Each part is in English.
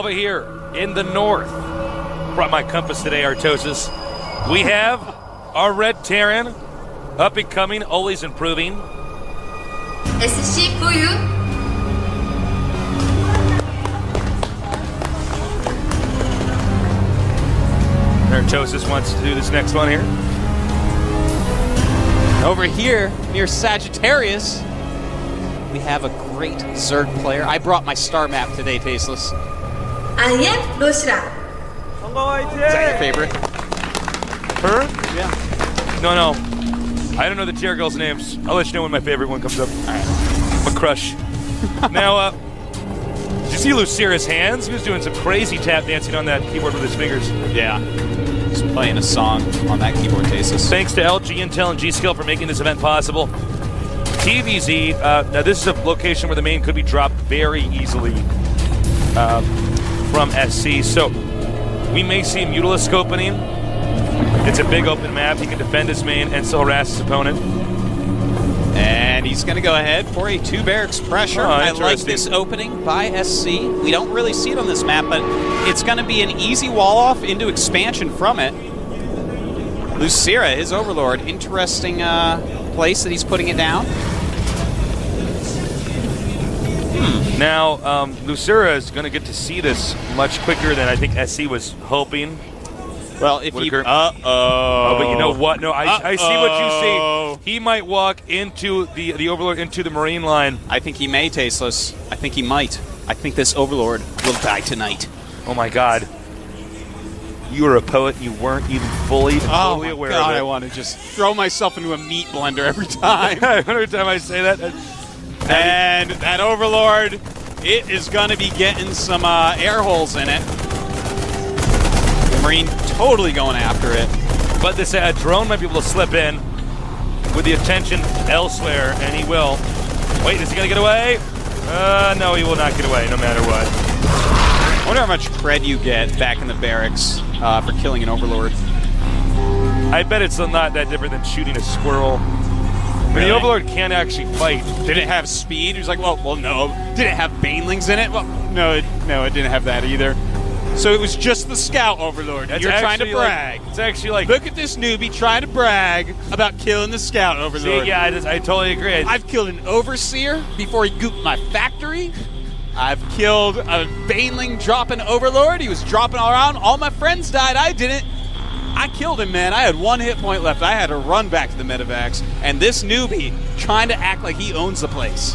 over here in the north. Brought my compass today, Artosis. We have our Red Terran, up and coming, always improving. sCfOu. Artosis wants to do this next one here. Over here, near Sagittarius, we have a great Zerg player. I brought my star map today, Tasteless. IMLosirA. Is that your favorite? Her? Yeah. No. I don't know the tier girls' names. I'll let you know when my favorite one comes up. All right. I'm a crush. Now, did you see LoSira's hands? He was doing some crazy tap dancing on that keyboard with his fingers. Yeah. He's playing a song on that keyboard, Tasteless. Thanks to LG, Intel, and GSL for making this event possible. TVZ, now this is a location where the main could be dropped very easily from SC, so we may see Mutalisk opening. It's a big open map. He can defend his main and still harass his opponent. And he's going to go ahead for a 2 barracks pressure. I like this opening by SC. We don't really see it on this map, but it's going to be an easy wall-off into expansion from it. LoSirA, his overlord, interesting place that he's putting it down. Now, LoSirA is going to get to see this much quicker than I think SC was hoping. Well, if you... Oh, but you know what? No, I see what you see. He might walk into the Overlord, into the Marine line. I think he may, Tasteless. I think he might. I think this Overlord will die tonight. Oh, my God. You were a poet and you weren't even fully totally aware of it. I want to just throw myself into a meat blender every time. Every time I say that. And that Overlord, it is going to be getting some air holes in it. The Marine totally going after it. But this drone might be able to slip in with the attention elsewhere, and he will. Wait, is he going to get away? No, he will not get away, no matter what. I wonder how much cred you get back in the barracks for killing an Overlord. I bet it's not that different than shooting a squirrel. Really? The Overlord can't actually fight. Did it have speed? He was like, well, no. Did it have banelings in it? Well, no, it didn't have that either. So it was just the Scout Overlord. You're trying to brag. It's actually like... Look at this newbie trying to brag about killing the Scout Overlord. See, yeah, I totally agree. I've killed an Overseer before he gooped my factory. I've killed a Baneling dropping Overlord. He was dropping all around. All my friends died. I didn't. I killed him, man. I had 1 hit point left. I had to run back to the medevacs. And this newbie trying to act like he owns the place.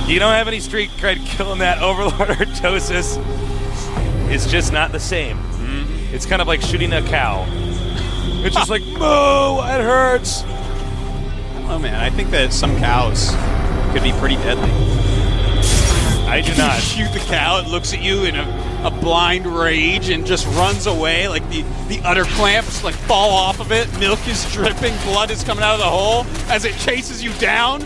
You don't have any street cred killing that Overlord Artosis. It's just not the same. Mm-hmm. It's kind of like shooting a cow. It's just like, moo, it hurts. I don't know, man. I think that some cows could be pretty deadly. I do not. You shoot the cow, it looks at you in a blind rage and just runs away, like the udder clamps like fall off of it, milk is dripping, blood is coming out of the hole as it chases you down.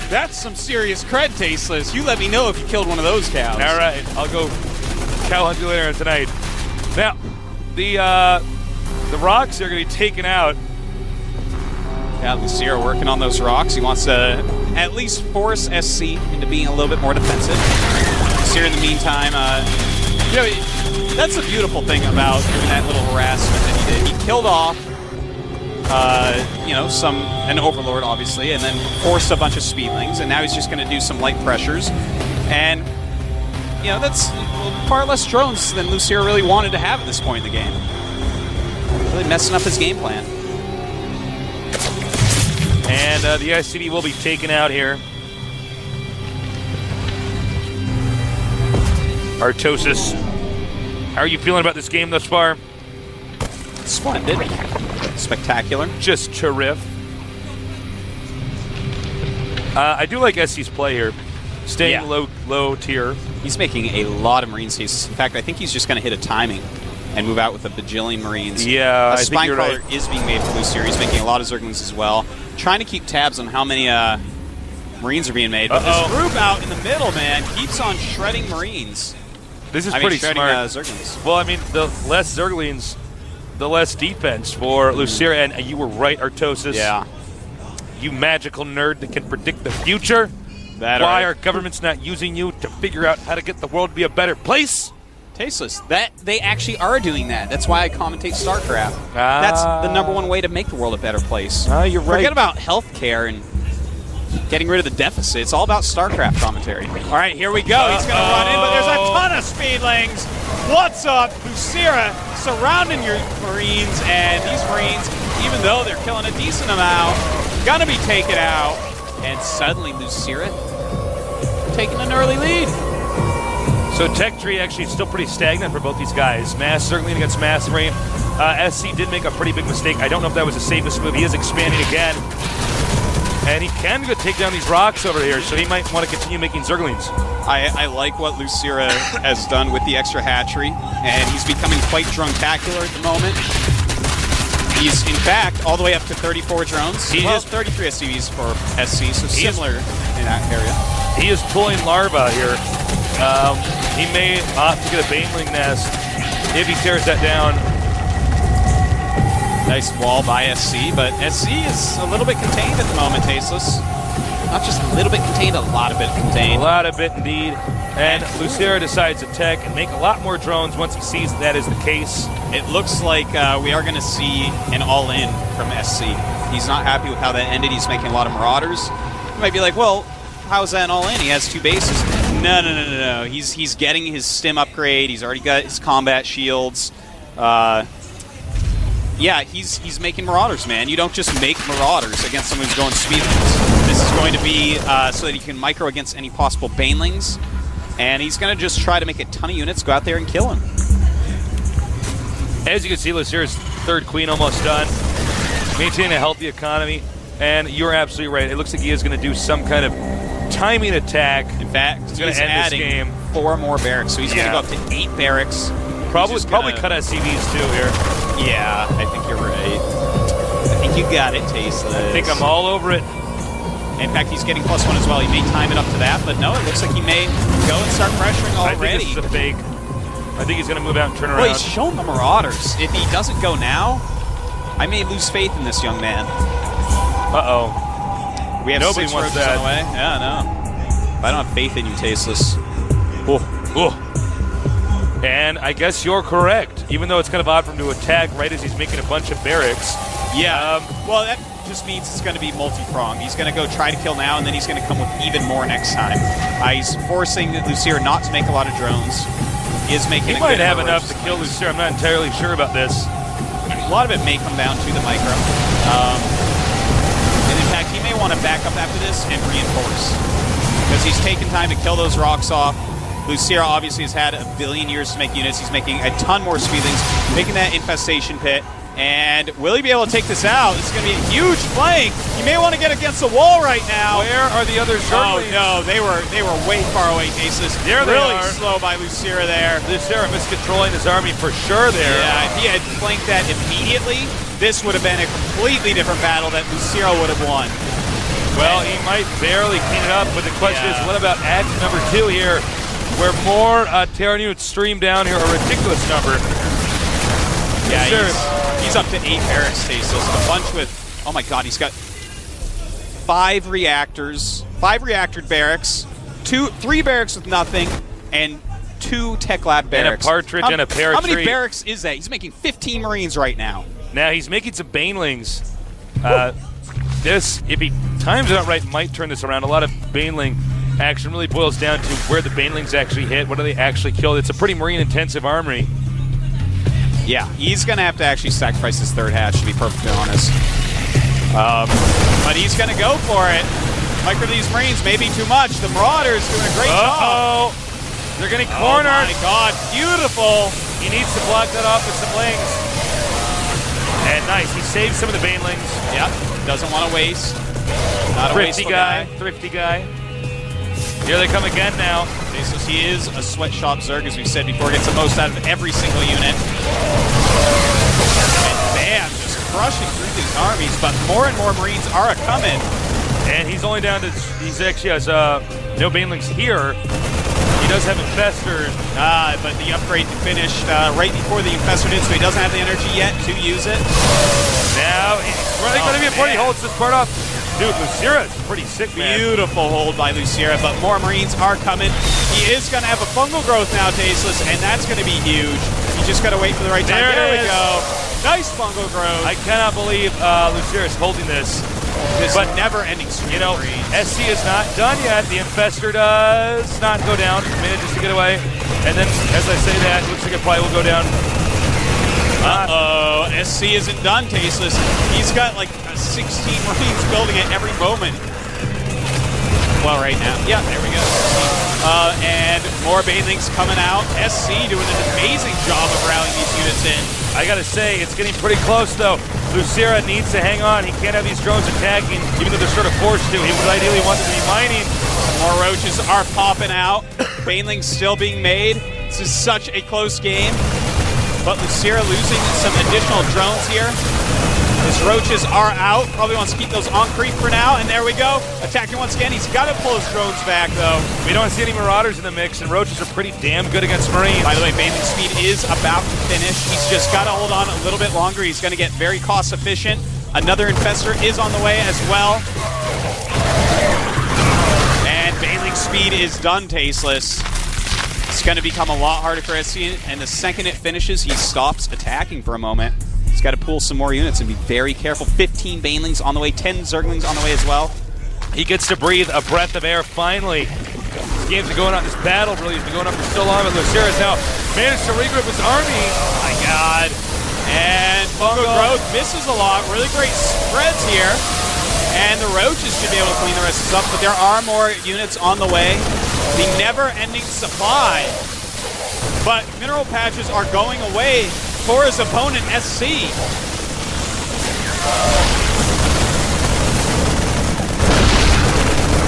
That's some serious cred, Tasteless. You let me know if you killed one of those cows. All right, I'll go cow hunt you later tonight. Now, the rocks are going to be taken out. Yeah, LoSirA working on those rocks. He wants to at least force SC into being a little bit more defensive. LoSirA, in the meantime, you know, that's the beautiful thing about doing that little harassment that he did. He killed off, you know, an Overlord, obviously, and then forced a bunch of Speedlings, and now he's just going to do some light pressures. And, you know, that's far less drones than LoSirA really wanted to have at this point in the game. Really messing up his game plan. And the ICD will be taken out here. Artosis, how are you feeling about this game thus far? Splendid. Spectacular. Just terrific. I do like SC's play here. Staying low tier. He's making a lot of Marine stasis. In fact, I think he's just going to hit a timing and move out with a bajillion Marines. Yeah, a Spine Crawler is being made for LoSirA. He's making a lot of Zerglings as well. Trying to keep tabs on how many Marines are being made. But this group out in the middle, man, keeps on shredding Marines. This is pretty smart. Zerglings. Well, I mean, the less Zerglings, the less defense for LoSirA. And you were right, Artosis. Yeah. You magical nerd that can predict the future. Why are governments not using you to figure out how to get the world to be a better place? Tasteless. That they actually are doing that. That's why I commentate StarCraft. That's the #1 way to make the world a better place. You're right. Forget about healthcare and getting rid of the deficit. It's all about StarCraft commentary. All right, here we go. He's going to run in, but there's a ton of speedlings. What's up, LoSiRA, surrounding your Marines, and these Marines, even though they're killing a decent amount, gonna be taken out. And suddenly LoSiRA taking an early lead. So tech tree actually still pretty stagnant for both these guys. Mass certainly against Mastery. SC did make a pretty big mistake. I don't know if that was the safest move. He is expanding again. And he can go take down these rocks over here, so he might want to continue making Zerglings. I like what LoSiRA has done with the extra hatchery, and he's becoming quite drone-tacular at the moment. He's, in fact, all the way up to 34 drones. He has 33 SCVs for SC, so similar in that area. He is pulling larva here. He may opt to get a Baneling nest if he tears that down. Nice wall by SC, but SC is a little bit contained at the moment, Tasteless. Not just a little bit contained, a lot of it contained. A lot of it, indeed. And LoSiRA decides to tech and make a lot more drones once he sees that is the case. It looks like we are going to see an all-in from SC. He's not happy with how that ended. He's making a lot of Marauders. You might be like, well, how's that an all-in? He has 2 bases. No. He's getting his stim upgrade. He's already got his combat shields. Yeah, he's making Marauders, man. You don't just make Marauders against someone who's going speedlings. This is going to be so that he can micro against any possible Banelings. And he's going to just try to make a ton of units, go out there and kill him. As you can see, LoSiRA's 3rd Queen almost done. Maintaining a healthy economy. And you're absolutely right. It looks like he is going to do some kind of timing attack. In fact, he's going to end this game. 4 more barracks. So he's going to go up to 8 barracks. Probably cut SCVs too here. Yeah, I think you're right. I think you got it, Tasteless. I think I'm all over it. In fact, he's getting +1 as well. He may time it up to that, but no, it looks like he may go and start pressuring already. I think this is a fake. I think he's going to move out and turn around. Well, he's shown the Marauders. If he doesn't go now, I may lose faith in this young man. Uh-oh. We have Nobody 6 wants roaches that. on the way. Yeah, no. I don't have faith in you, Tasteless. Oh. And I guess you're correct, even though it's kind of odd for him to attack right as he's making a bunch of barracks. Yeah, well, that just means it's going to be multi-pronged. He's going to go try to kill now, and then he's going to come with even more next time. He's forcing LoSiRA not to make a lot of drones. He is making He might have enough to kill LoSiRA. I'm not entirely sure about this. A lot of it may come down to the micro. And in fact, he may want to back up after this and reinforce. Because he's taken time to kill those rocks off. LoSiRA obviously has had a billion years to make units. He's making a ton more speedlings, making that infestation pit. And will he be able to take this out? This is going to be a huge flank. You may want to get against the wall right now. Where are the other Zerglings? Oh, no, they were way far away, Tasteless. There they really are. slow by LoSiRA there. LoSiRA miscontrolling his army for sure there. Yeah, if he had flanked that immediately, this would have been a completely different battle that LoSiRA would have won. Well, he might barely clean it up, but the question is, what about act number 2 here, where more Terran units stream down here, a ridiculous number. Yeah, he's up to 8 barracks, Tasteless. A bunch with, oh my god, he's got 5 reactors, 5 reactor barracks, 3 barracks with nothing, and 2 tech lab barracks. And a partridge and a paratree. How many barracks is that? He's making 15 Marines right now. Now he's making some Banelings. This, if he times it out right, might turn this around. A lot of Baneling action really boils down to where the Banelings actually hit, what do they actually kill. It's a pretty Marine-intensive armory. Yeah, he's going to have to actually sacrifice his 3rd hatch, to be perfectly honest. But he's going to go for it. Micro these Marines, maybe too much. The Marauders doing a great job. They're getting cornered. Oh my god, beautiful. He needs to block that off with some lings. And nice, he saved some of the Banelings. Yep, doesn't want to waste. Not a wasteful guy. Thrifty guy. Here they come again now. Okay, so he is a sweatshop Zerg, as we said before, gets the most out of every single unit. And bam, just crushing through these armies, but more and more Marines are a-coming. And he's only down to, he actually has no Banelings here. He does have Infestors. But the upgrade finished right before the Infestor did, so he doesn't have the energy yet to use it. Now, he's really going to be important. He holds this part up. Dude, LoSiRA is pretty sick, man. Beautiful hold by LoSiRA, but more Marines are coming. He is going to have a fungal growth now, Tasteless, and that's going to be huge. You just got to wait for the right time. There we go. Nice fungal growth. I cannot believe LoSiRA is holding this. This never-ending streak. You know, SC is not done yet. The Infestor does not go down. Manages to get away. And then, as I say that, looks like it probably will go down. Uh-oh, SC isn't done, Tasteless. He's got like 16 Marines building at every moment. Well, right now. Yeah, there we go. And more Banelings coming out. SC doing an amazing job of rallying these units in. I gotta say, it's getting pretty close, though. LoSiRA needs to hang on. He can't have these drones attacking, even though they're sort of forced to. He would ideally want them to be mining. More roaches are popping out. Banelings still being made. This is such a close game. But LoSiRA losing some additional drones here. His roaches are out. Probably wants to keep those on creep for now. And there we go. Attacking once again. He's got to pull his drones back, though. We don't see any Marauders in the mix, and roaches are pretty damn good against Marines. By the way, Baneling speed is about to finish. He's just got to hold on a little bit longer. He's going to get very cost efficient. Another Infestor is on the way as well. And Baneling speed is done, Tasteless. It's going to become a lot harder for SC, and the second it finishes, he stops attacking for a moment. He's got to pull some more units and be very careful. 15 Banelings on the way, 10 Zerglings on the way as well. He gets to breathe a breath of air finally. This game's been going on, this battle really has been going on for so long, but LoSiRA's now managed to regroup his army. Oh my god. And Fungal Growth misses a lot. Really great spreads here. And the Roaches should be able to clean the rest of this up, but there are more units on the way. The never-ending supply. But mineral patches are going away for his opponent, SC.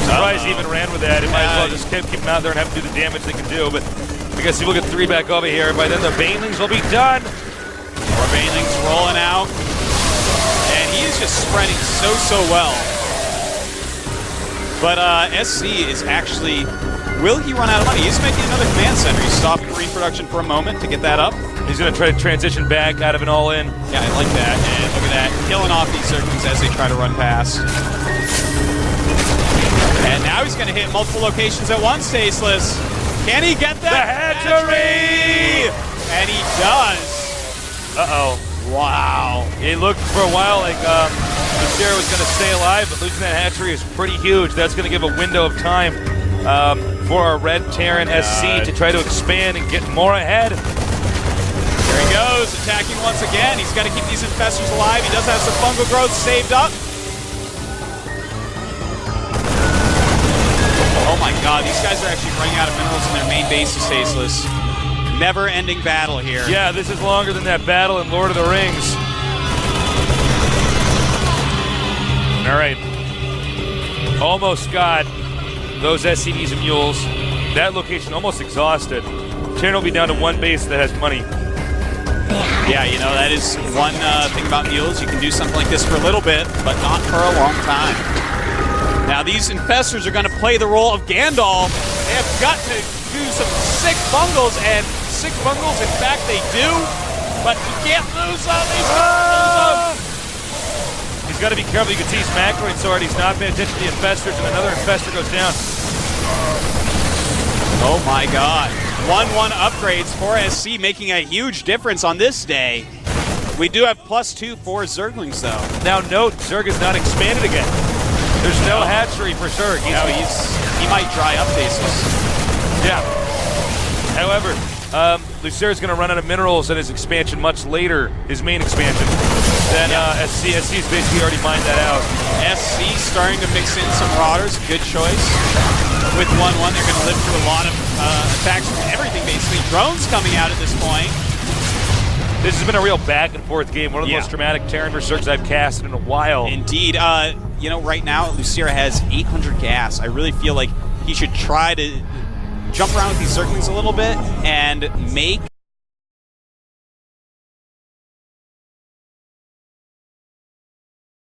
Surprised he even ran with that. He might as well just keep him out there and have to do the damage they can do. But I guess he will get 3 back over here. By then the Banelings will be done. More Banelings rolling out. And he is just spreading so well. But SC is actually... Will he run out of money? He's making another command center. He's stopping Marine production for a moment to get that up. He's going to try to transition back out of an all-in. Yeah, I like that. And look at that. Killing off these Zerglings as they try to run past. And now he's going to hit multiple locations at once, Tasteless. Can he get that? The hatchery! And he does. Uh-oh. Wow. It looked for a while like LoSiRA was going to stay alive, but losing that hatchery is pretty huge. That's going to give a window of time for our Red Terran SC to try to expand and get more ahead. There he goes, attacking once again. He's got to keep these Infestors alive. He does have some fungal growth saved up. Oh my god, these guys are actually running out of minerals in their main base, Tasteless. Never-ending battle here. Yeah, this is longer than that battle in Lord of the Rings. All right. Almost got those SCVs and mules. That location almost exhausted. Terran will be down to 1 base that has money. Yeah, you know, that is one thing about mules. You can do something like this for a little bit, but not for a long time. Now, these Infestors are going to play the role of Gandalf. They have got to do some sick bungles, and sick bungles, in fact, they do. But you can't lose them. He's got to be careful. You can see he's macroing so hard. He's not paying attention to the Infestors, and another Infestor goes down. Oh my god. 1-1 upgrades for SC, making a huge difference on this day. We do have +2 for Zerglings, though. Now note, Zerg is not expanded again. There's no hatchery for Zerg. He might dry up Tasteless. Yeah. However, LoSiRA's going to run out of minerals in his expansion much later, his main expansion. Then SC. SC's basically already mined that out. SC starting to mix in some Marauders, good choice. With 1-1, they're going to live through a lot of attacks from everything, basically. Drones coming out at this point. This has been a real back-and-forth game. One of the most dramatic Terran vs. Zergs I've casted in a while. Indeed. You know, right now, LoSiRA has 800 gas. I really feel like he should try to jump around with these Zerglings a little bit and make